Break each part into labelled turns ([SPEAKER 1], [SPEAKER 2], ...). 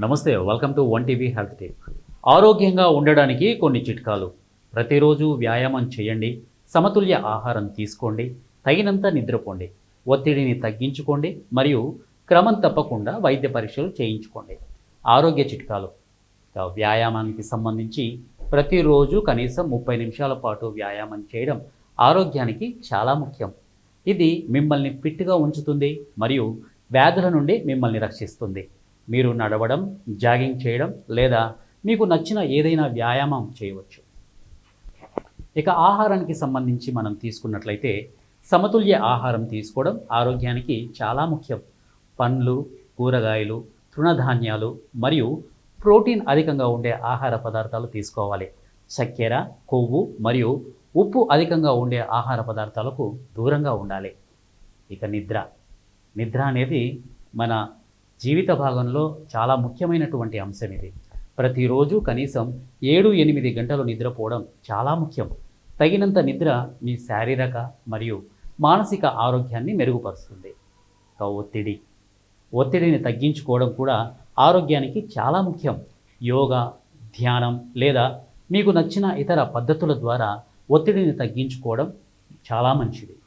[SPEAKER 1] నమస్తే, welcome to one TV health tip. ఆరోగ్యంగా ఉండడానికి కొన్ని చిట్కాలు. ప్రతిరోజు వ్యాయామం చేయండి, సమతుల్య ఆహారం తీసుకోండి, తగినంత నిద్రపోండి, ఒత్తిడిని తగ్గించుకోండి మరియు క్రమం తప్పకుండా వైద్య పరీక్షలు చేయించుకోండి. ఆరోగ్య చిట్కాలు. వ్యాయామానికి సంబంధించి ప్రతిరోజు కనీసం 30 నిమిషాల పాటు వ్యాయామం చేయడం ఆరోగ్యానికి చాలా ముఖ్యం. ఇది మిమ్మల్ని ఫిట్గా ఉంచుతుంది మరియు వ్యాధుల నుండి మిమ్మల్ని రక్షిస్తుంది. మీరు నడవడం, జాగింగ్ చేయడం లేదా మీకు నచ్చిన ఏదైనా వ్యాయామం చేయవచ్చు. ఇక ఆహారానికి సంబంధించి మనం తీసుకున్నట్లయితే సమతుల్య ఆహారం తీసుకోవడం ఆరోగ్యానికి చాలా ముఖ్యం. పండ్లు, కూరగాయలు, తృణధాన్యాలు మరియు ప్రోటీన్ అధికంగా ఉండే ఆహార పదార్థాలు తీసుకోవాలి. చక్కెర, కొవ్వు మరియు ఉప్పు అధికంగా ఉండే ఆహార పదార్థాలకు దూరంగా ఉండాలి. ఇక నిద్ర అనేది మన జీవిత భాగంలో చాలా ముఖ్యమైనటువంటి అంశం. ఇది ప్రతిరోజు కనీసం 7-8 గంటలు నిద్రపోవడం చాలా ముఖ్యం. తగినంత నిద్ర మీ శారీరక మరియు మానసిక ఆరోగ్యాన్ని మెరుగుపరుస్తుంది. ఒత్తిడిని తగ్గించుకోవడం కూడా ఆరోగ్యానికి చాలా ముఖ్యం. యోగా, ధ్యానం లేదా మీకు నచ్చిన ఇతర పద్ధతుల ద్వారా ఒత్తిడిని తగ్గించుకోవడం చాలా మంచిది.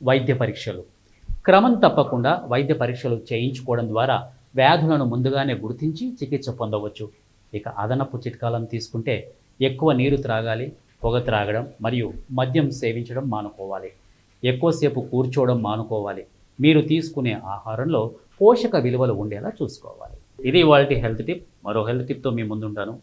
[SPEAKER 1] వైద్య పరీక్షలు. క్రమం తప్పకుండా వైద్య పరీక్షలు చేయించుకోవడం ద్వారా వ్యాధులను ముందుగానే గుర్తించి చికిత్స పొందవచ్చు. ఇక అదనపు చిట్కాలను తీసుకుంటే ఎక్కువ నీరు త్రాగాలి, పొగ త్రాగడం మరియు మద్యం సేవించడం మానుకోవాలి. ఎక్కువసేపు కూర్చోవడం మానుకోవాలి. మీరు తీసుకునే ఆహారంలో పోషక విలువలు ఉండేలా చూసుకోవాలి. ఇది ఇవాల్టి హెల్త్ టిప్. మరో హెల్త్ టిప్తో మీ ముందుంటాను.